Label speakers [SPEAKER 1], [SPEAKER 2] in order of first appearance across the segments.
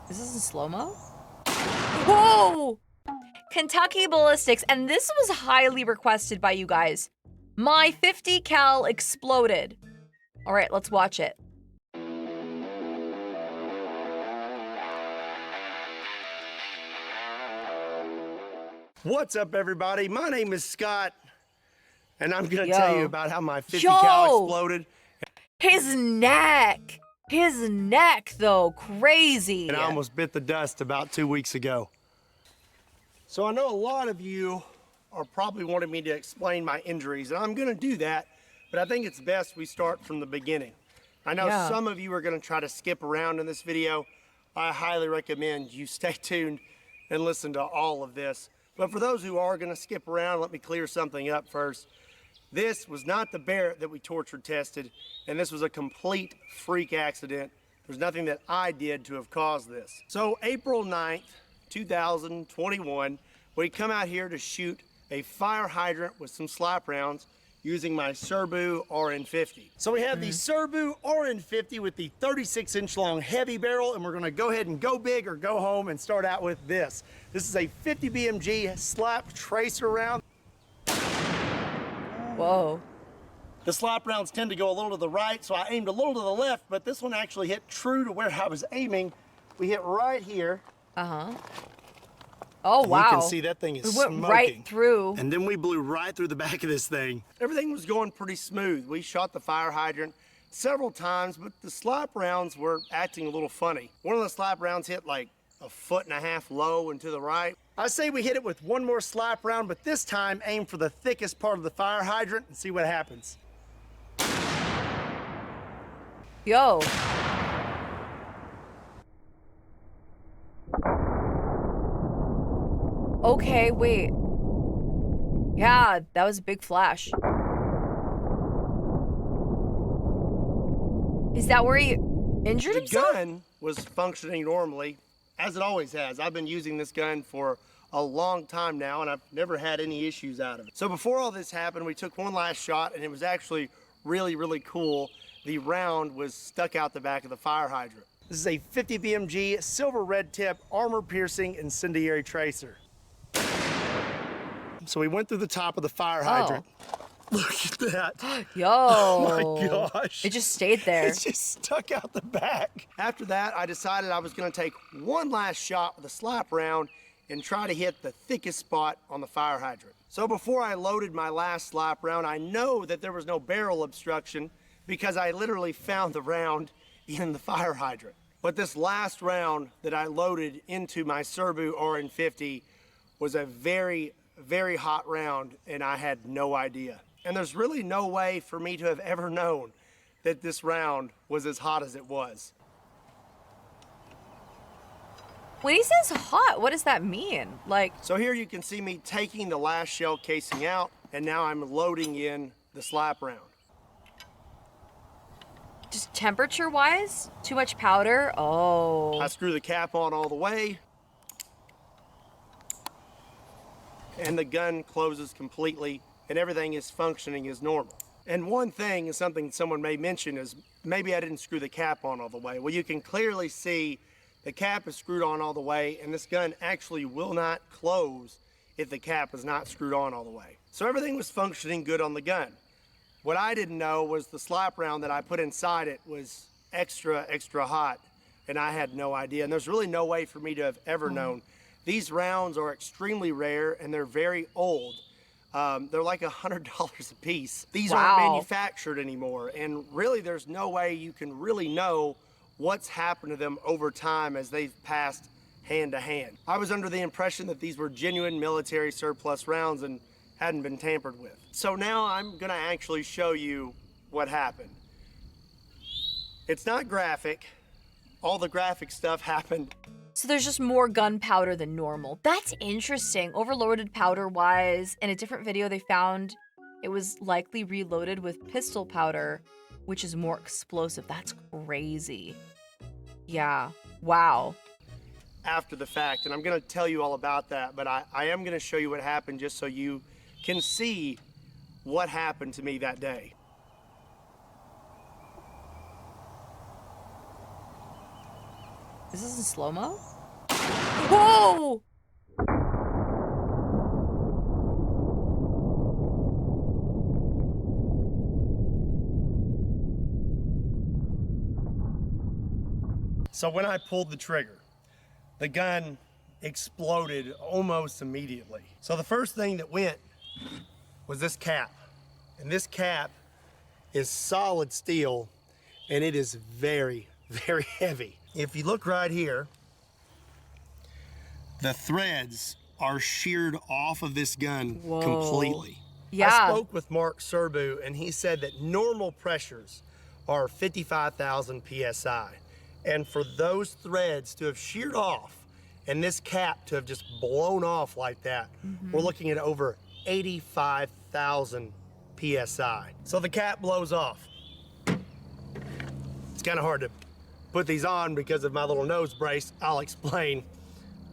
[SPEAKER 1] Is this in slow-mo? Whoa! Kentucky Ballistics, and this was highly requested by you guys. My 50 cal exploded. All right, let's watch it.
[SPEAKER 2] What's up, everybody? My name is Scott, and I'm gonna tell you about how my 50 cal exploded.
[SPEAKER 1] His neck, though, crazy.
[SPEAKER 2] And I almost bit the dust about 2 weeks ago. So I know a lot of you are probably wanting me to explain my injuries, and I'm gonna do that, but I think it's best we start from the beginning. I know some of you are gonna try to skip around in this video. I highly recommend you stay tuned and listen to all of this. But for those who are gonna skip around, let me clear something up first. This was not the Barrett that we torture tested, and this was a complete freak accident. There's nothing that I did to have caused this. So April 9th, 2021, we come out here to shoot a fire hydrant with some slap rounds using my Serbu RN50. So we have the Serbu RN50 with the 36-inch long heavy barrel, and we're gonna go ahead and go big or go home and start out with this. This is a 50 BMG slap tracer round.
[SPEAKER 1] Whoa.
[SPEAKER 2] The slap rounds tend to go a little to the right, so I aimed a little to the left, but this one actually hit true to where I was aiming. We hit right here.
[SPEAKER 1] Oh, wow.
[SPEAKER 2] You can see that thing is smoking.
[SPEAKER 1] Went right through.
[SPEAKER 2] And then we blew right through the back of this thing. Everything was going pretty smooth. We shot the fire hydrant several times, but the slap rounds were acting a little funny. One of the slap rounds hit like 1.5 feet low and to the right. I say we hit it with one more slap round, but this time aim for the thickest part of the fire hydrant and see what happens.
[SPEAKER 1] Yo. Okay, wait. Yeah, that was a big flash. Is that where he injured himself?
[SPEAKER 2] The gun was functioning normally, as it always has. I've been using this gun for a long time now, and I've never had any issues out of it. So before all this happened, we took one last shot, and it was actually really, really cool. The round was stuck out the back of the fire hydrant. This is a 50 BMG silver red tip armor piercing incendiary tracer. So we went through the top of the fire hydrant. Look at that.
[SPEAKER 1] Yo.
[SPEAKER 2] Oh my gosh.
[SPEAKER 1] It just stayed there.
[SPEAKER 2] It's just stuck out the back. After that, I decided I was gonna take one last shot with a slap round and try to hit the thickest spot on the fire hydrant. So before I loaded my last slap round, I know that there was no barrel obstruction because I literally found the round in the fire hydrant. But this last round that I loaded into my Serbu RN50 was a very, very hot round, and I had no idea. And there's really no way for me to have ever known that this round was as hot as it was.
[SPEAKER 1] When he says hot, what does that mean? Like,
[SPEAKER 2] so here you can see me taking the last shell casing out, and now I'm loading in the slap round.
[SPEAKER 1] just temperature-wise, too much powder? Oh.
[SPEAKER 2] I screw the cap on all the way, and the gun closes completely, and everything is functioning as normal. And one thing is something someone may mention is maybe I didn't screw the cap on all the way. Well, you can clearly see the cap is screwed on all the way, and this gun actually will not close if the cap is not screwed on all the way. So everything was functioning good on the gun. What I didn't know was the slap round that I put inside it was extra, extra hot, and I had no idea. And there's really no way for me to have ever known. These rounds are extremely rare, and they're very old. They're like $100 a piece. These aren't manufactured anymore, and really there's no way you can really know what's happened to them over time as they've passed hand to hand. I was under the impression that these were genuine military surplus rounds and hadn't been tampered with. So now I'm gonna actually show you what happened. It's not graphic. All the graphic stuff happened.
[SPEAKER 1] So there's just more gunpowder than normal. That's interesting. Overloaded powder-wise, in a different video they found it was likely reloaded with pistol powder, which is more explosive. That's crazy. Yeah, wow.
[SPEAKER 2] After the fact, and I'm gonna tell you all about that, but I am gonna show you what happened just so you can see what happened to me that day.
[SPEAKER 1] Is this in slow-mo? Whoa!
[SPEAKER 2] So when I pulled the trigger, the gun exploded almost immediately. So the first thing that went was this cap. And this cap is solid steel, and it is very, very heavy. If you look right here, the threads are sheared off of this gun completely.
[SPEAKER 1] Yeah.
[SPEAKER 2] I spoke with Mark Serbu, and he said that normal pressures are 55,000 PSI. And for those threads to have sheared off and this cap to have just blown off like that, we're looking at over 85,000 PSI. So the cap blows off. It's kind of hard to put these on because of my little nose brace. I'll explain.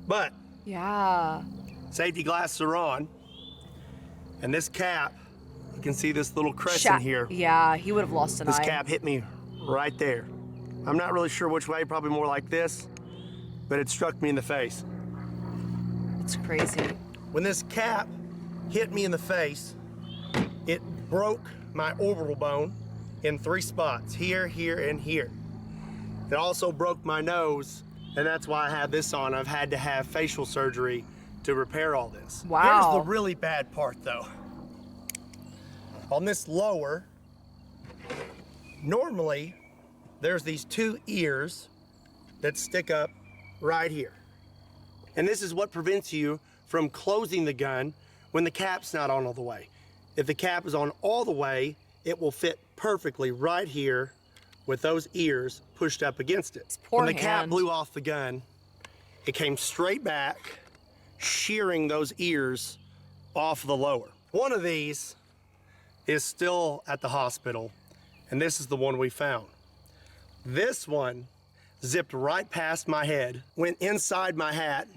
[SPEAKER 2] But
[SPEAKER 1] yeah,
[SPEAKER 2] safety glasses are on. And this cap, you can see this little crescent here.
[SPEAKER 1] Yeah, he would have lost an eye.
[SPEAKER 2] This cap hit me right there. I'm not really sure which way, probably more like this, but it struck me in the face.
[SPEAKER 1] It's crazy.
[SPEAKER 2] When this cap hit me in the face, it broke my orbital bone in 3 spots, here, here, and here. It also broke my nose, and that's why I have this on. I've had to have facial surgery to repair all this.
[SPEAKER 1] Wow.
[SPEAKER 2] Here's the really bad part though. On this lower, normally, there's these 2 ears that stick up right here. And this is what prevents you from closing the gun when the cap's not on all the way. If the cap is on all the way, it will fit perfectly right here with those ears pushed up against it. When the cap blew off the gun, it came straight back, shearing those ears off the lower. One of these is still at the hospital, and this is the one we found. This one zipped right past my head, went inside my hat,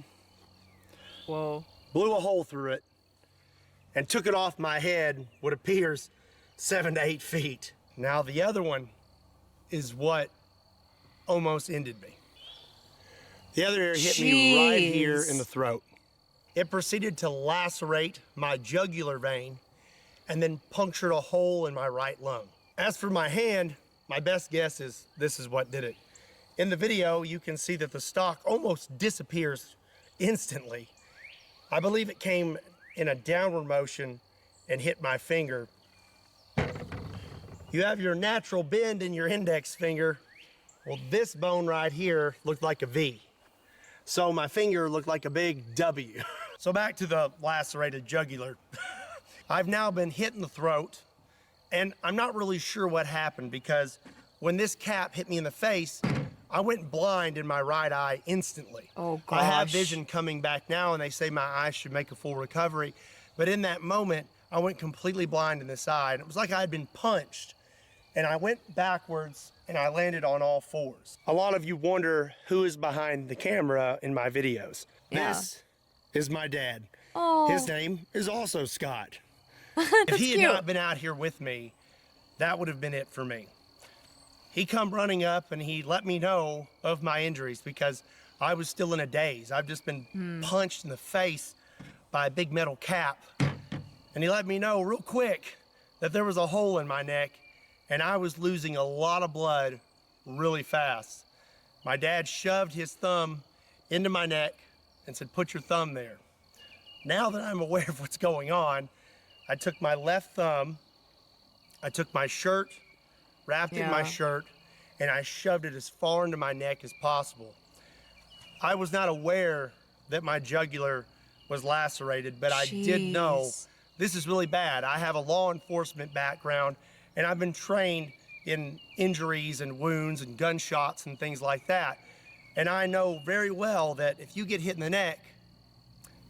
[SPEAKER 1] Whoa.
[SPEAKER 2] blew a hole through it, and took it off my head, what appears 7 to 8 feet. Now the other one is what almost ended me. The other ear hit me right here in the throat. It proceeded to lacerate my jugular vein and then punctured a hole in my right lung. As for my hand, my best guess is this is what did it. In the video, you can see that the stock almost disappears instantly. I believe it came in a downward motion and hit my finger. You have your natural bend in your index finger. Well, this bone right here looked like a V. So my finger looked like a big W. So back to the lacerated jugular. I've now been hit in the throat, and I'm not really sure what happened because when this cap hit me in the face, I went blind in my right eye instantly.
[SPEAKER 1] Oh, gosh.
[SPEAKER 2] I have vision coming back now, and they say my eye should make a full recovery. But in that moment, I went completely blind in this eye, and it was like I had been punched. And I went backwards, and I landed on all 4s. A lot of you wonder who is behind the camera in my videos.
[SPEAKER 1] Yeah.
[SPEAKER 2] This is my dad.
[SPEAKER 1] Oh.
[SPEAKER 2] His name is also Scott. If he had not been out here with me, that would have been it for me. He come running up and he let me know of my injuries because I was still in a daze. I've just been punched in the face by a big metal cap. And he let me know real quick that there was a hole in my neck and I was losing a lot of blood really fast. My dad shoved his thumb into my neck and said, "Put your thumb there." Now that I'm aware of what's going on, I took my left thumb, I took my shirt, wrapped it in my shirt, and I shoved it as far into my neck as possible. I was not aware that my jugular was lacerated, but I did know this is really bad. I have a law enforcement background, and I've been trained in injuries and wounds and gunshots and things like that. And I know very well that if you get hit in the neck,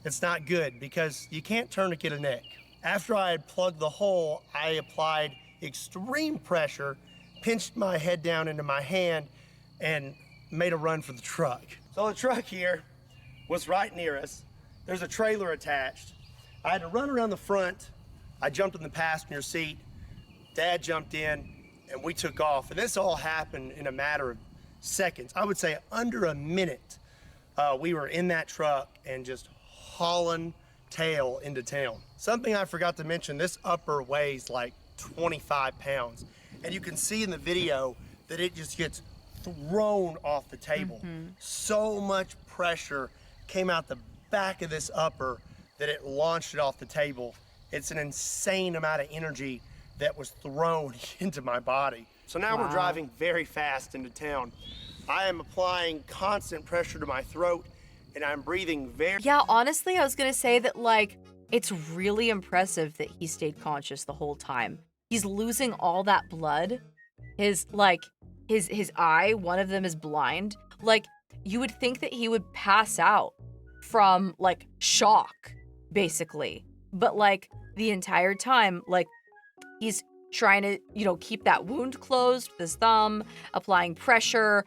[SPEAKER 2] it's not good because you can't tourniquet a neck. After I had plugged the hole, I applied extreme pressure, pinched my head down into my hand, and made a run for the truck. So the truck here was right near us. There's a trailer attached. I had to run around the front. I jumped in the passenger seat. Dad jumped in, and we took off. And this all happened in a matter of seconds. I would say under a minute, we were in that truck and just hauling tail into town. Something I forgot to mention, this upper weighs like 25 pounds. And you can see in the video that it just gets thrown off the table. So much pressure came out the back of this upper that it launched it off the table. It's an insane amount of energy that was thrown into my body. So now we're driving very fast into town. I am applying constant pressure to my throat and I'm breathing very...
[SPEAKER 1] Yeah, honestly, I was gonna say that, like, it's really impressive that he stayed conscious the whole time. He's losing all that blood. His eye, one of them is blind. Like, you would think that he would pass out from, like, shock, basically. But, like, the entire time, like, he's trying to, you know, keep that wound closed with his thumb, applying pressure.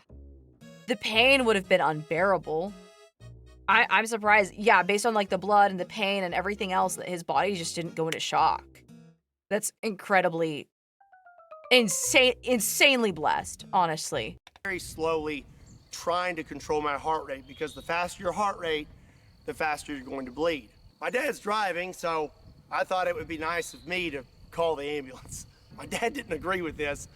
[SPEAKER 1] The pain would have been unbearable. I'm surprised, yeah, based on, like, the blood and the pain and everything else, that his body just didn't go into shock. That's incredibly, insanely blessed, honestly.
[SPEAKER 2] Very slowly trying to control my heart rate, because the faster your heart rate, the faster you're going to bleed. My dad's driving, so I thought it would be nice of me to call the ambulance. My dad didn't agree with this,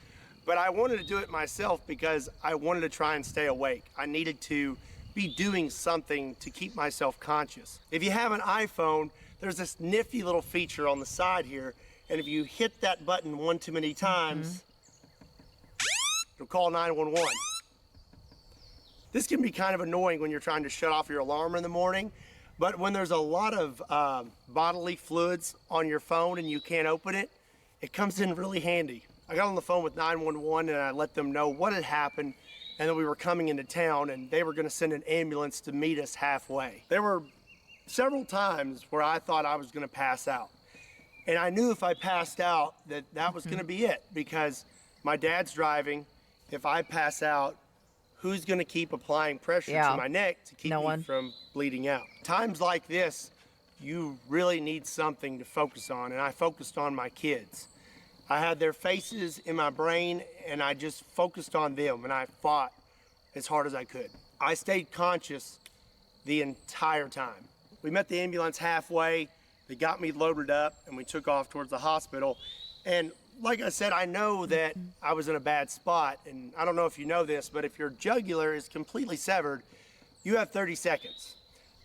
[SPEAKER 2] but I wanted to do it myself because I wanted to try and stay awake. I needed to be doing something to keep myself conscious. If you have an iPhone, there's this nifty little feature on the side here, and if you hit that button one too many times, it'll call 911. This can be kind of annoying when you're trying to shut off your alarm in the morning, but when there's a lot of bodily fluids on your phone and you can't open it, it comes in really handy. I got on the phone with 911 and I let them know what had happened and that we were coming into town and they were gonna send an ambulance to meet us halfway. There were several times where I thought I was gonna pass out. And I knew if I passed out that that was gonna be it, because my dad's driving. If I pass out, who's gonna keep applying pressure to my neck to keep me from bleeding out? Times like this, you really need something to focus on, and I focused on my kids. I had their faces in my brain and I just focused on them and I fought as hard as I could. I stayed conscious the entire time. We met the ambulance halfway, they got me loaded up and we took off towards the hospital. And like I said, I know that I was in a bad spot, and I don't know if you know this, but if your jugular is completely severed, you have 30 seconds.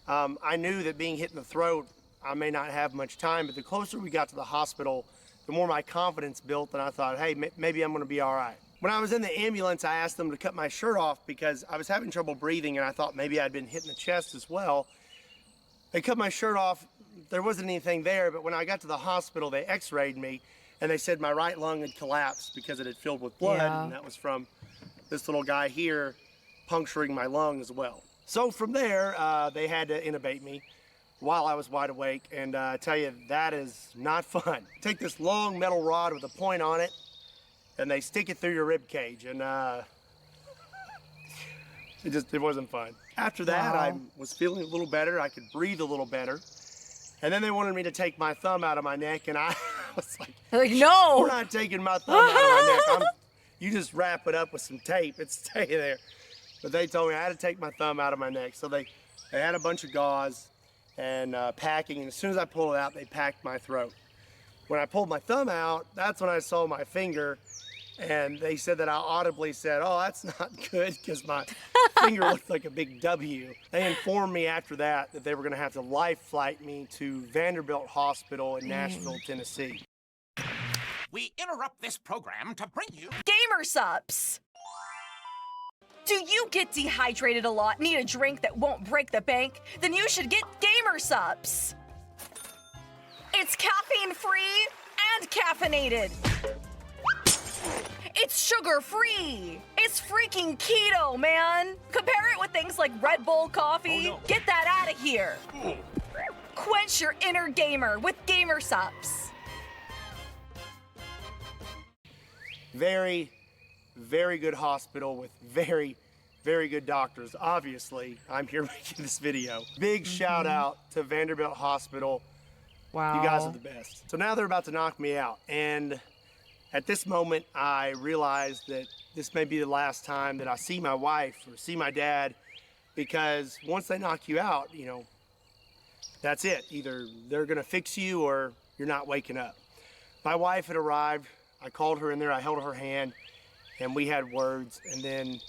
[SPEAKER 2] I knew that being hit in the throat, I may not have much time, but the closer we got to the hospital, the more my confidence built, and I thought, hey, maybe I'm gonna be all right. When I was in the ambulance, I asked them to cut my shirt off because I was having trouble breathing and I thought maybe I'd been hit in the chest as well. They cut my shirt off, there wasn't anything there, but when I got to the hospital, they x-rayed me and they said my right lung had collapsed because it had filled with blood, and that was from this little guy here puncturing my lung as well. So from there, they had to intubate me while I was wide awake, and I tell you, that is not fun. Take this long metal rod with a point on it, and they stick it through your rib cage, and it wasn't fun. After that, I was feeling a little better. I could breathe a little better. And then they wanted me to take my thumb out of my neck, and I was like,
[SPEAKER 1] no!
[SPEAKER 2] We're not taking my thumb out of my neck. You just wrap it up with some tape, it's stay there. But they told me I had to take my thumb out of my neck. So they had a bunch of gauze and packing, and as soon as I pulled it out, they packed my throat. When I pulled my thumb out, that's when I saw my finger, and they said that I audibly said, oh, that's not good, because my finger looked like a big W. They informed me after that they were gonna have to life flight me to Vanderbilt Hospital in Nashville, Tennessee.
[SPEAKER 3] We interrupt this program to bring you
[SPEAKER 1] Gamersupps! Do you get dehydrated a lot, need a drink that won't break the bank? Then you should get Gamersupps! It's caffeine-free and caffeinated! It's sugar-free! It's freaking keto, man! Compare it with things like Red Bull coffee.
[SPEAKER 3] Oh, no.
[SPEAKER 1] Get that out of here! Quench your inner gamer with Gamersupps!
[SPEAKER 2] Very, very good hospital with very, very good doctors. Obviously, I'm here making this video. Big shout out to Vanderbilt Hospital.
[SPEAKER 1] Wow.
[SPEAKER 2] You guys are the best. So now they're about to knock me out, and at this moment, I realized that this may be the last time that I see my wife or see my dad, because once they knock you out, you know, that's it. Either they're gonna fix you or you're not waking up. My wife had arrived. I called her in there, I held her hand, and we had words, and then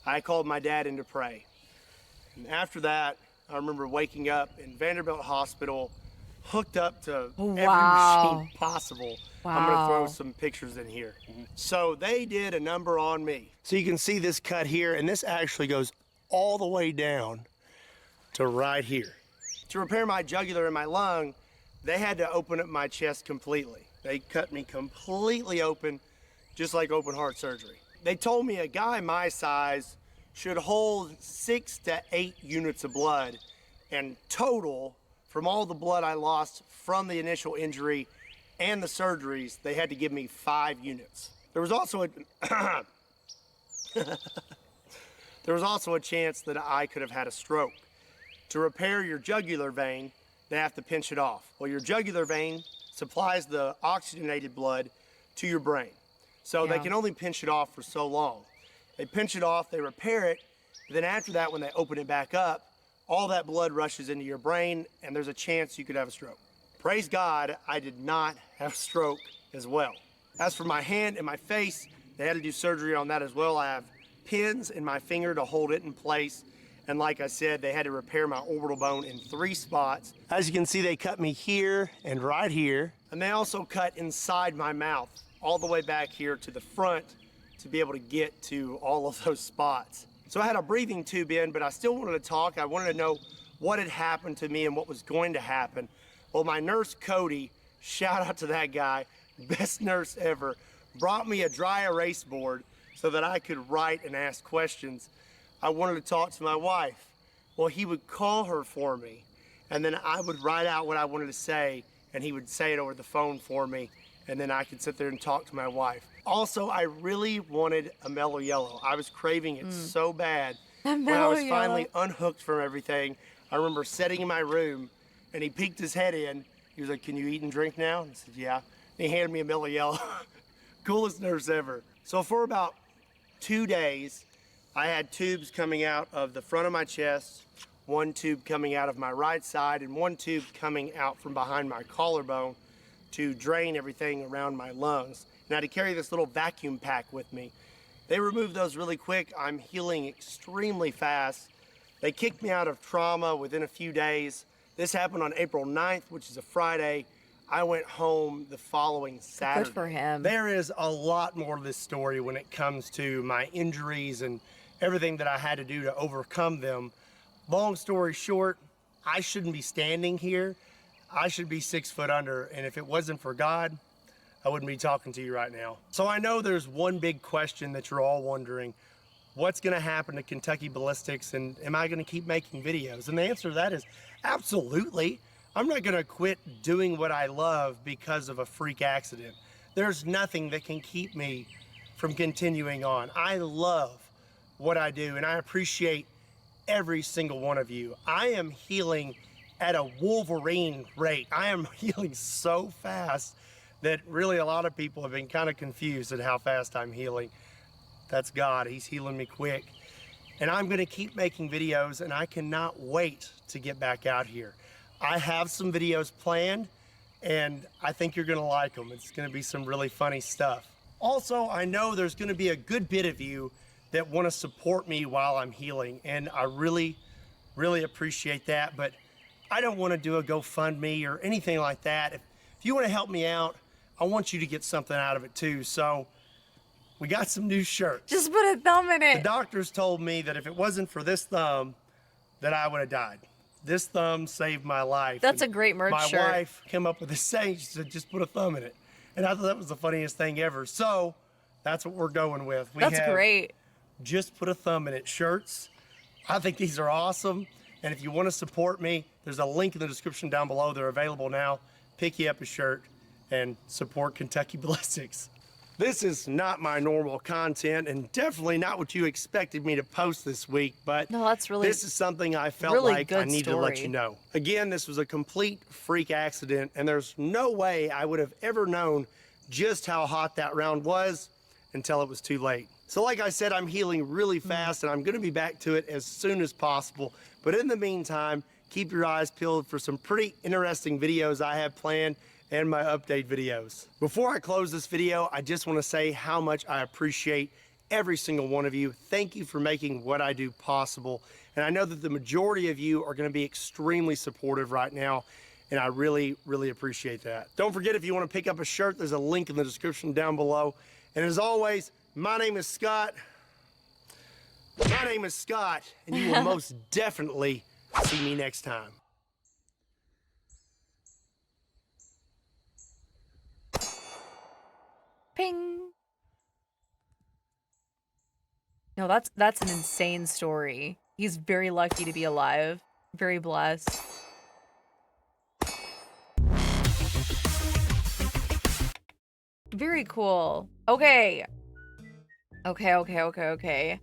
[SPEAKER 2] I called my dad in to pray. And after that, I remember waking up in Vanderbilt Hospital, hooked up to every machine possible. I'm gonna throw some pictures in here. So they did a number on me. So you can see this cut here, and this actually goes all the way down to right here. To repair my jugular and my lung, they had to open up my chest completely. They cut me completely open, just like open heart surgery. They told me a guy my size should hold 6 to 8 units of blood, and total, from all the blood I lost from the initial injury and the surgeries, they had to give me 5 units. There was also a chance that I could have had a stroke. To repair your jugular vein, they have to pinch it off. Well, your jugular vein supplies the oxygenated blood to your brain. So they can only pinch it off for so long. They pinch it off, they repair it, then after that, when they open it back up, all that blood rushes into your brain, and there's a chance you could have a stroke. Praise God, I did not have a stroke as well. As for my hand and my face, they had to do surgery on that as well. I have pins in my finger to hold it in place. And like I said, they had to repair my orbital bone in 3 spots. As you can see, they cut me here and right here. And they also cut inside my mouth, all the way back here to the front to be able to get to all of those spots. So I had a breathing tube in, but I still wanted to talk. I wanted to know what had happened to me and what was going to happen. Well, my nurse, Cody, shout out to that guy, best nurse ever, brought me a dry erase board so that I could write and ask questions. I wanted to talk to my wife. Well, he would call her for me, and then I would write out what I wanted to say, and he would say it over the phone for me, and then I could sit there and talk to my wife. Also, I really wanted a mellow yellow. I was craving it so bad. When I was finally unhooked from everything, I remember sitting in my room, and he peeked his head in. He was like, "Can you eat and drink now?" And I said, "Yeah." And he handed me a mellow yellow. Coolest nurse ever. So for about 2 days, I had tubes coming out of the front of my chest, 1 tube coming out of my right side, and 1 tube coming out from behind my collarbone to drain everything around my lungs. And I had to carry this little vacuum pack with me. They removed those really quick. I'm healing extremely fast. They kicked me out of trauma within a few days. This happened on April 9th, which is a Friday. I went home the following Saturday.
[SPEAKER 1] Good for him.
[SPEAKER 2] There is a lot more to this story when it comes to my injuries and everything that I had to do to overcome them. Long story short, I shouldn't be standing here. I should be 6 foot under, and if it wasn't for God, I wouldn't be talking to you right now. So I know there's one big question that you're all wondering. What's gonna happen to Kentucky Ballistics, and am I gonna keep making videos? And the answer to that is absolutely. I'm not gonna quit doing what I love because of a freak accident. There's nothing that can keep me from continuing on. I love what I do, and I appreciate every single one of you. I am healing at a Wolverine rate. I am healing so fast that really a lot of people have been kind of confused at how fast I'm healing. That's God, He's healing me quick. And I'm gonna keep making videos, and I cannot wait to get back out here. I have some videos planned, and I think you're gonna like them. It's gonna be some really funny stuff. Also, I know there's gonna be a good bit of you that wanna support me while I'm healing, and I really, really appreciate that, but I don't wanna do a GoFundMe or anything like that. If you wanna help me out, I want you to get something out of it too. So we got some new shirts.
[SPEAKER 1] Just put a thumb in it.
[SPEAKER 2] The doctors told me that if it wasn't for this thumb, that I would have died. This thumb saved my life.
[SPEAKER 1] That's a great merch shirt.
[SPEAKER 2] My wife came up with this saying. She said, "Just put a thumb in it." And I thought that was the funniest thing ever. So that's what we're going with.
[SPEAKER 1] That's great.
[SPEAKER 2] Just put a thumb in it shirts. I think these are awesome. And if you want to support me, there's a link in the description down below. They're available now. Pick you up a shirt and support Kentucky Ballistics. This is not my normal content, and definitely not what you expected me to post this week, but
[SPEAKER 1] no, that's really,
[SPEAKER 2] this is something I felt
[SPEAKER 1] really
[SPEAKER 2] like I need to let you know. Again, this was a complete freak accident, and there's no way I would have ever known just how hot that round was until it was too late. So like I said, I'm healing really fast and I'm gonna be back to it as soon as possible. But in the meantime, keep your eyes peeled for some pretty interesting videos I have planned and my update videos. Before I close this video, I just wanna say how much I appreciate every single one of you. Thank you for making what I do possible. And I know that the majority of you are gonna be extremely supportive right now, and I really, really appreciate that. Don't forget, if you wanna pick up a shirt, there's a link in the description down below. And as always, my name is Scott. My name is Scott, and you will most definitely see me next time.
[SPEAKER 1] Ping. No, that's an insane story. He's very lucky to be alive. Very blessed. Very cool. Okay. Okay.